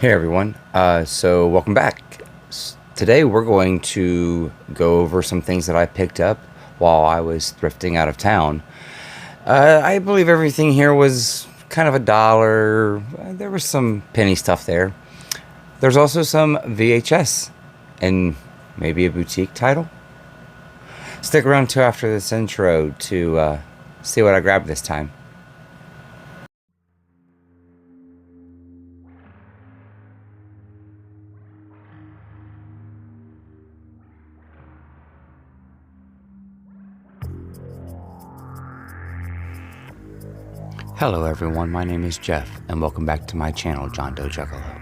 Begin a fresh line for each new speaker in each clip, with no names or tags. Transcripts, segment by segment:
Hey everyone, so welcome back. Today we're going to go over some things that I picked up while I was thrifting out of town. I believe everything here was kind of $1. There was some penny stuff there. There's also some VHS and maybe a boutique title. Stick around till after this intro to see what I grabbed this time. Hello everyone, my name is Jeff, and welcome back to my channel, John Doe Juggalo.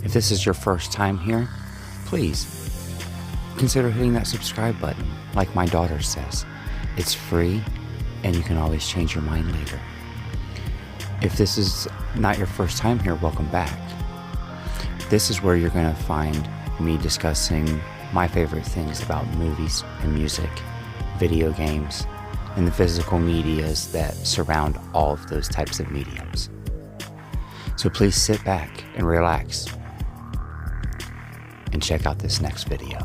If this is your first time here, please consider hitting that subscribe button. Like my daughter says, it's free, and you can always change your mind later. If this is not your first time here, welcome back. This is where you're going to find me discussing my favorite things about movies and music, video games, and the physical medias that surround all of those types of mediums. So please sit back and relax and check out this next video.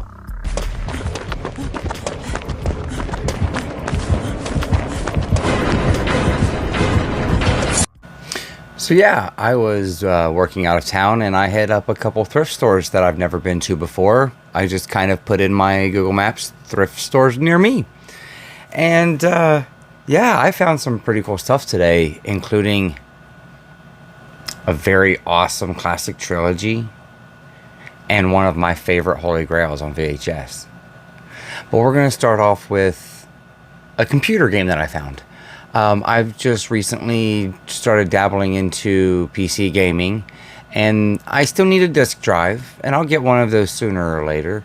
So yeah, I was working out of town and I hit up a couple thrift stores that I've never been to before. I just kind of put in my Google Maps thrift stores near me. And yeah, I found some pretty cool stuff today, including a very awesome classic trilogy and one of my favorite Holy Grails on VHS. But we're going to start off with a computer game that I found. I've just recently started dabbling into PC gaming, and I still need a disk drive, and I'll get one of those sooner or later.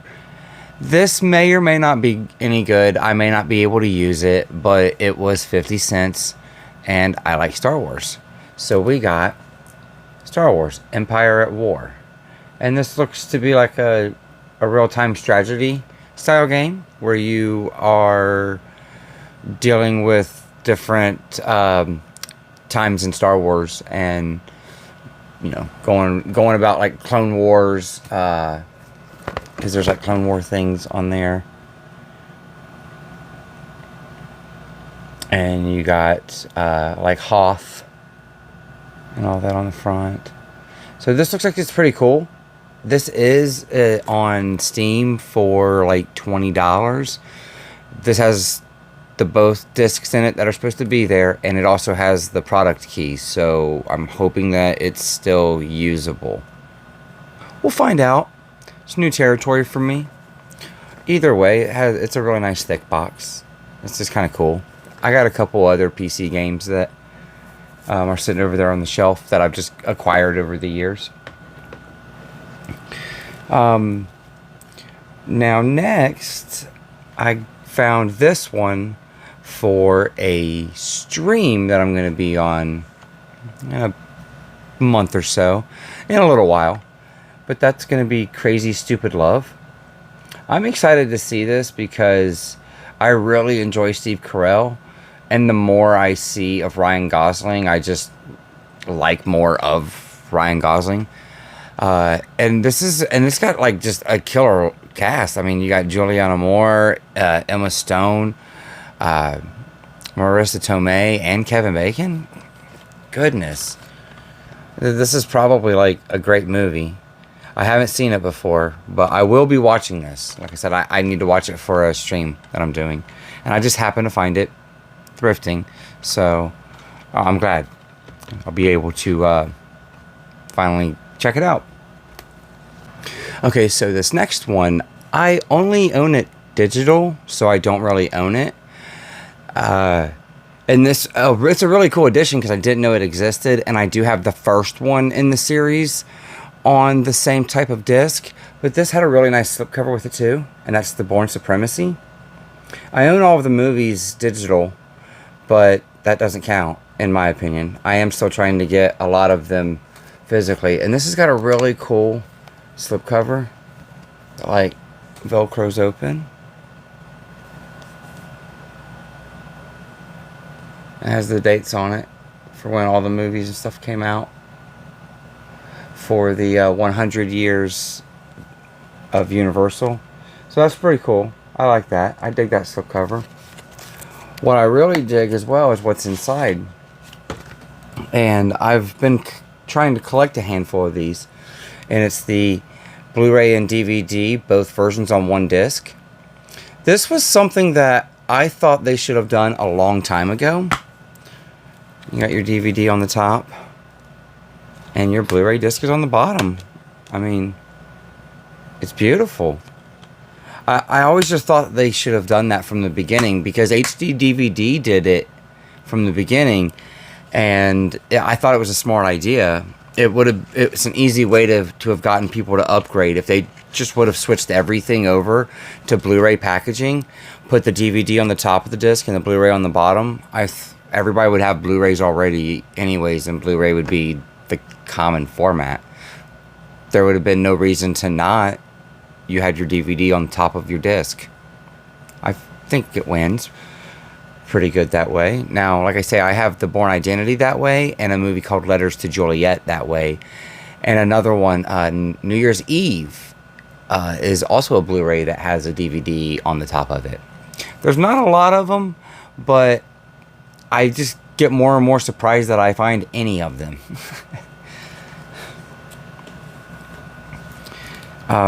This may or may not be any good. I may not be able to use it, but it was 50 cents, and I like Star Wars. So we got Star Wars, Empire at War. And this looks to be like a real-time strategy style game where you are dealing with different times in Star Wars and, you know, going about like Clone Wars, because there's like Clone War things on there. And you got like Hoth and all that on the front. So this looks like it's pretty cool. This is on Steam for like $20. This has the both discs in it that are supposed to be there, and it also has the product key. So I'm hoping that it's still usable. We'll find out. It's new territory for me. Either way, it's a really nice thick box. It's just kind of cool. I got a couple other PC games that are sitting over there on the shelf that I've just acquired over the years. Now next, I found this one for a stream that I'm going to be on in a month or so, in a little while. But that's going to be Crazy Stupid Love. I'm excited to see this because I really enjoy Steve Carell. And the more I see of Ryan Gosling, I just like more of Ryan Gosling. And this got like just a killer cast. I mean, you got Juliana Moore, Emma Stone, Marissa Tomei, and Kevin Bacon. Goodness. This is probably like a great movie. I haven't seen it before, but I will be watching this. Like I said, I need to watch it for a stream that I'm doing. And I just happened to find it thrifting. So I'm glad I'll be able to finally check it out. Okay, so this next one, I only own it digital, so I don't really own it. And this, it's a really cool edition because I didn't know it existed. And I do have the first one in the series on the same type of disc, but this had a really nice slipcover with it too, and that's the Bourne Supremacy. I own all of the movies digital, but that doesn't count in my opinion. I am still trying to get a lot of them physically, and this has got a really cool slipcover, like velcros open. It has the dates on it for when all the movies and stuff came out. for the 100 years of Universal. So that's pretty cool. I like that. I dig that slipcover. What I really dig as well is what's inside. And I've been trying to collect a handful of these. And it's the Blu-ray and DVD, both versions on one disc. This was something that I thought they should have done a long time ago. You got your DVD on the top. And your Blu-ray disc is on the bottom. I mean, it's beautiful. I always just thought they should have done that from the beginning, because HD DVD did it from the beginning, and I thought it was a smart idea. It's an easy way to have gotten people to upgrade if they just would have switched everything over to Blu-ray packaging, put the DVD on the top of the disc and the Blu-ray on the bottom. Everybody would have Blu-rays already anyways, and Blu-ray would be the common format. There would have been no reason to not. You had your DVD on top of your disc. I think it wins pretty good that way. Now, like I say, I have The Bourne Identity that way, and a movie called Letters to Juliet that way, and another one, New Year's Eve, is also a Blu-ray that has a DVD on the top of it. There's not a lot of them, but I just get more and more surprised that I find any of them.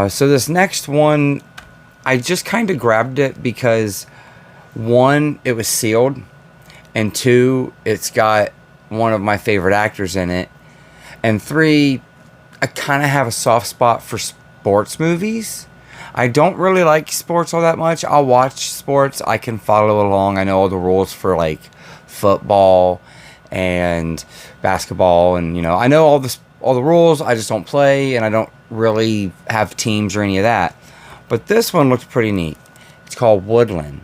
So this next one, I just kind of grabbed it because, one, it was sealed, and two, it's got one of my favorite actors in it, and three, I kind of have a soft spot for sports movies. I don't really like sports all that much. I'll watch sports. I can follow along. I know all the rules for, like, football and basketball, and, you know, I know all the rules. I just don't play, and I don't really have teams or any of that. But this one looks pretty neat. It's called Woodlawn,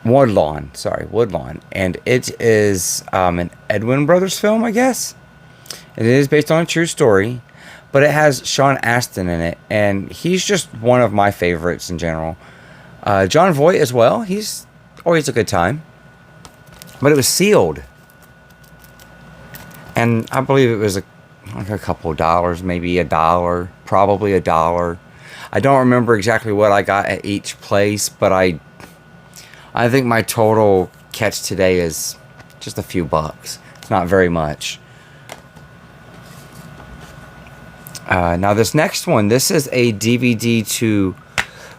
and it is an Edwin Brothers film, I guess. It is based on a true story, but it has Sean Astin in it, and he's just one of my favorites in general. John Voight as well. He's always a good time. But it was sealed, and I believe it was like a couple of dollars, maybe $1, probably $1. I don't remember exactly what I got at each place, but I think my total catch today is just a few bucks. It's not very much. Now this next one, this is a DVD to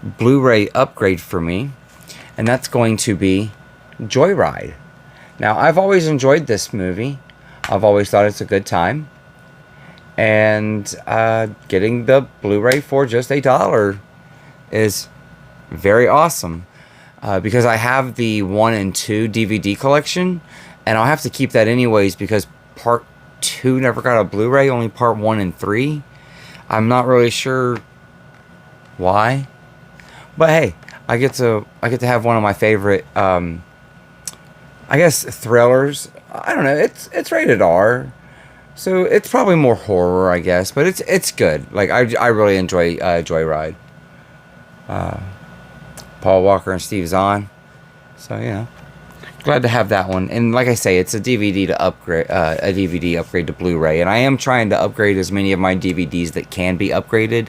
Blu-ray upgrade for me, and that's going to be Joyride. Now, I've always enjoyed this movie. I've always thought it's a good time. And getting the Blu-ray for just $1 is very awesome. Because I have the 1 and 2 DVD collection. And I'll have to keep that anyways, because Part 2 never got a Blu-ray. Only Part 1 and 3. I'm not really sure why. But hey, I get to have one of my favorite... I guess thrillers. I don't know. It's rated R, so it's probably more horror, I guess. But it's good. Like I really enjoy Joyride. Paul Walker and Steve Zahn. So yeah, glad to have that one. And like I say, it's a DVD to upgrade. A DVD upgrade to Blu-ray, and I am trying to upgrade as many of my DVDs that can be upgraded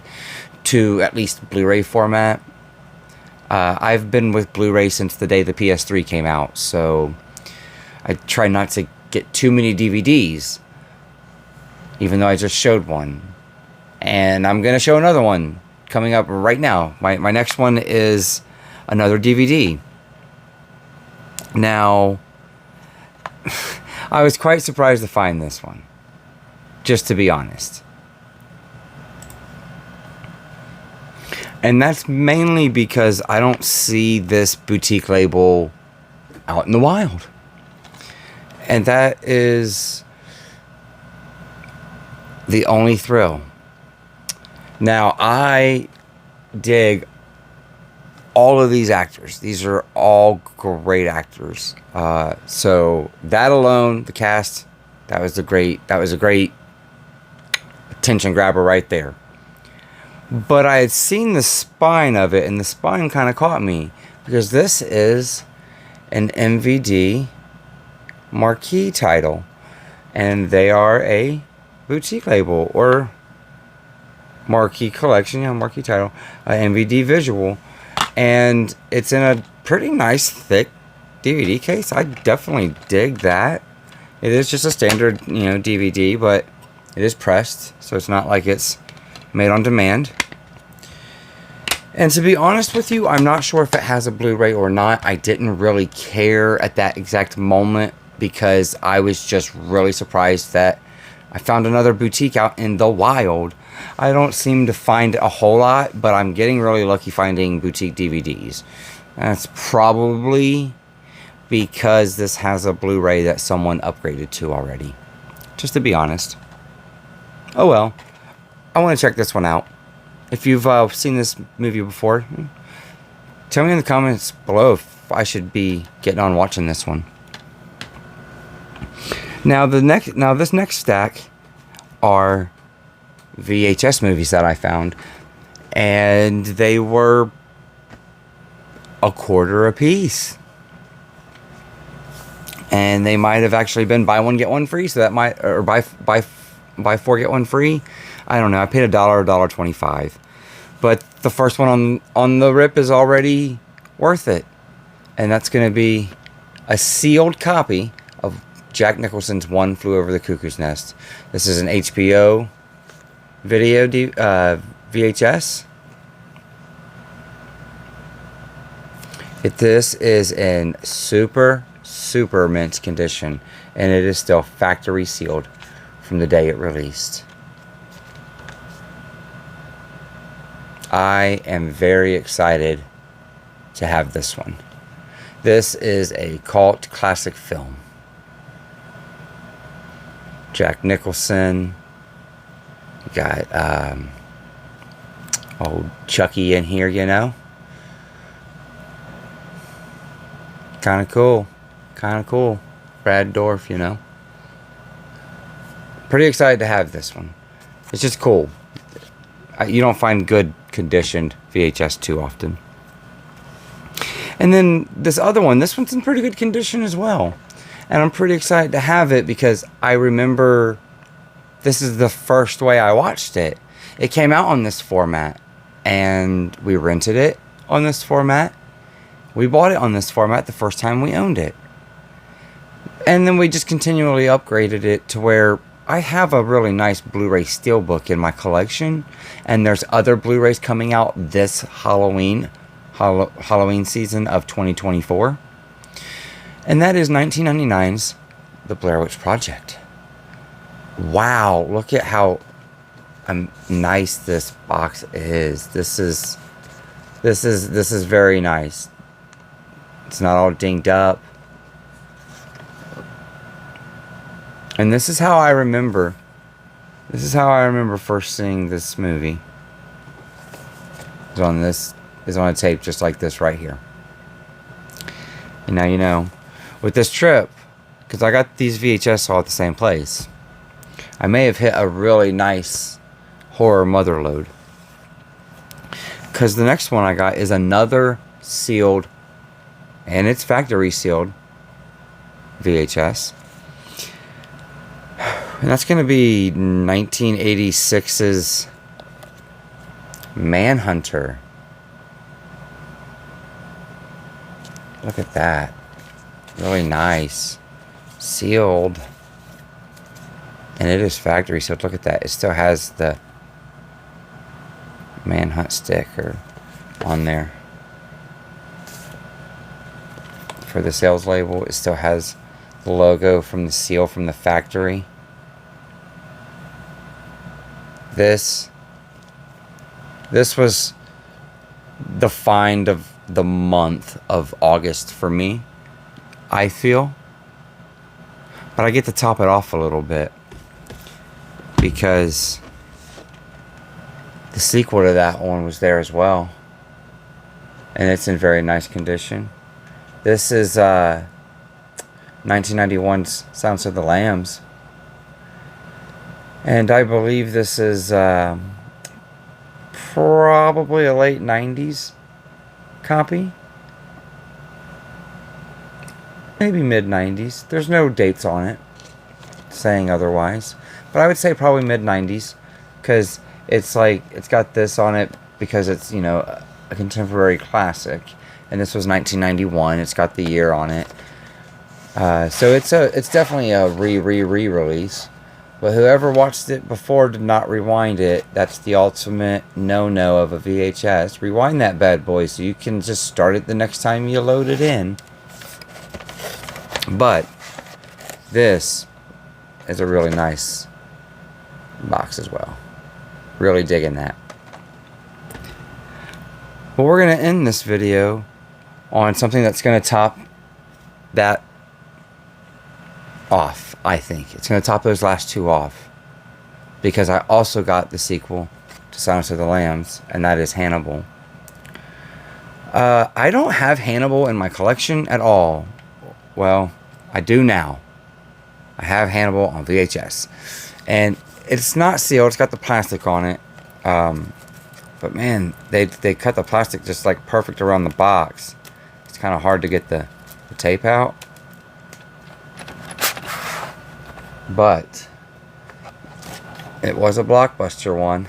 to at least Blu-ray format. I've been with Blu-ray since the day the PS3 came out, so I try not to get too many DVDs, even though I just showed one. And I'm going to show another one coming up right now. My next one is another DVD. Now, I was quite surprised to find this one, just to be honest. And that's mainly because I don't see this boutique label out in the wild. And that is The Only Thrill. Now, I dig all of these actors. These are all great actors. So that alone, the cast, that was a great attention grabber right there. But I had seen the spine of it, and the spine kind of caught me, because this is an MVD marquee title, and they are a boutique label or marquee collection, marquee title, MVD visual, and it's in a pretty nice thick DVD case. I definitely dig that. It is just a standard, DVD, but it is pressed, so it's not like it's made on demand. And to be honest with you, I'm not sure if it has a Blu-ray or not. I didn't really care at that exact moment because I was just really surprised that I found another boutique out in the wild. I don't seem to find a whole lot, but I'm getting really lucky finding boutique DVDs. That's probably because this has a Blu-ray that someone upgraded to already. Just to be honest. Oh well. I want to check this one out. If you've seen this movie before, tell me in the comments below if I should be getting on watching this one. Now this next stack are VHS movies that I found, and they were $0.25 a piece. And they might have actually been buy one get one free, so that might, or buy four get one free. I don't know. I paid $1.25. But the first one on the rip is already worth it. And that's going to be a sealed copy of Jack Nicholson's One Flew Over the Cuckoo's Nest. This is an HBO video VHS. This is in super mint condition. And it is still factory sealed from the day it released. I am very excited to have this one. This is a cult classic film. Jack Nicholson. We got old Chucky in here, Kind of cool. Brad Dourif, Pretty excited to have this one. It's just cool. You don't find good conditioned VHS too often. And then this other one, this one's in pretty good condition as well. And I'm pretty excited to have it because I remember this is the first way I watched it. It came out on this format and we rented it on this format. We bought it on this format the first time we owned it. And then we just continually upgraded it to where I have a really nice Blu-ray Steelbook in my collection, and there's other Blu-rays coming out this Halloween season of 2024, and that is 1999's The Blair Witch Project. Wow, look at how nice this box is. This is very nice. It's not all dinged up. And this is how I remember. This is how I remember first seeing this movie. It's on a tape just like this right here. And now with this trip, because I got these VHS all at the same place, I may have hit a really nice horror mother load. Because the next one I got is another sealed, and it's factory sealed VHS. And that's going to be 1986's Manhunter. Look at that. Really nice. Sealed. And it is factory sealed. Look at that. It still has the Manhunt sticker on there. For the sales label, it still has the logo from the seal from the factory. This was the find of the month of August for me, I feel. But I get to top it off a little bit because the sequel to that one was there as well. And it's in very nice condition. This is 1991's Silence of the Lambs. And I believe this is probably a late 90s copy. Maybe mid 90s. There's no dates on it saying otherwise. but I would say probably mid-90s, because it's like, it's got this on it because it's, you know, a contemporary classic, and this was 1991. It's got the year on it, so it's definitely a re-release. But whoever watched it before did not rewind it. That's the ultimate no-no of a VHS. Rewind that bad boy so you can just start it the next time you load it in. But this is a really nice box as well. Really digging that. But we're going to end this video on something that's going to top that off, I think. It's going to top those last two off. Because I also got the sequel to Silence of the Lambs, and that is Hannibal. I don't have Hannibal in my collection at all. Well, I do now. I have Hannibal on VHS. And it's not sealed. It's got the plastic on it. But man, they cut the plastic just like perfect around the box. It's kind of hard to get the tape out. But it was a Blockbuster one.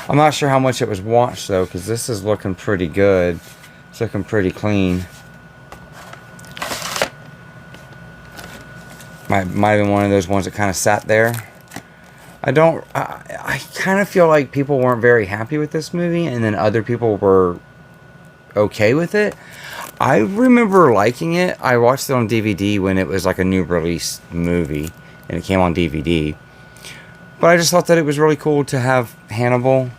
I'm not sure how much it was watched though, because this is looking pretty good. It's looking pretty clean. Might have been one of those ones that kind of sat there. I kind of feel like people weren't very happy with this movie, and then other people were okay with it. I remember liking it. I watched it on DVD when it was like a new release movie, and it came on DVD. But I just thought that it was really cool to have Hannibal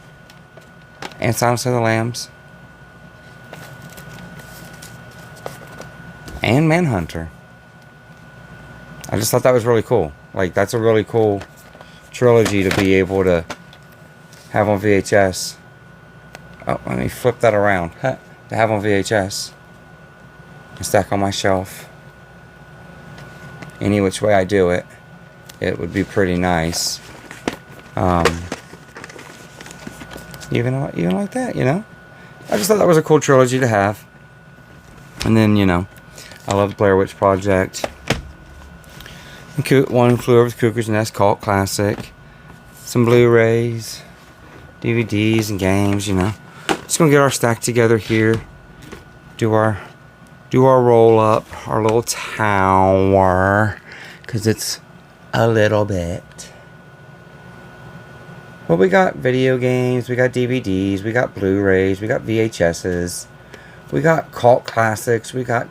and Silence of the Lambs and Manhunter. I just thought that was really cool. Like, that's a really cool trilogy to be able to have on VHS. Oh, let me flip that around. To have on VHS and stack on my shelf. Any which way I do it, it would be pretty nice. Even like that, you know. I just thought that was a cool trilogy to have. And then, you know, I love Blair Witch Project. One Flew Over the Cuckoo's Nest, cult classic. Some Blu-rays, DVDs, and games, you know. Just gonna get our stack together here. Do our roll up, our little tower, because it's a little bit. Well, we got video games, we got DVDs, we got Blu-rays, we got VHSs, we got cult classics, we got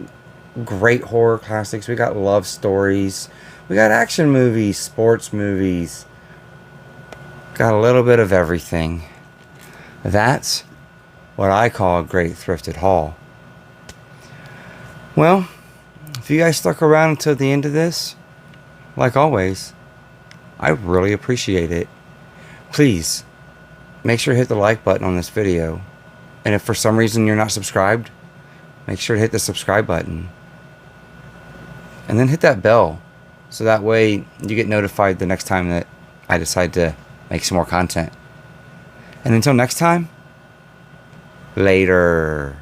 great horror classics, we got love stories, we got action movies, sports movies. Got a little bit of everything. That's what I call a great thrifted haul. Well, if you guys stuck around until the end of this, like always, I really appreciate it. Please, make sure to hit the like button on this video. And if for some reason you're not subscribed, make sure to hit the subscribe button. And then hit that bell, so that way you get notified the next time that I decide to make some more content. And until next time, later.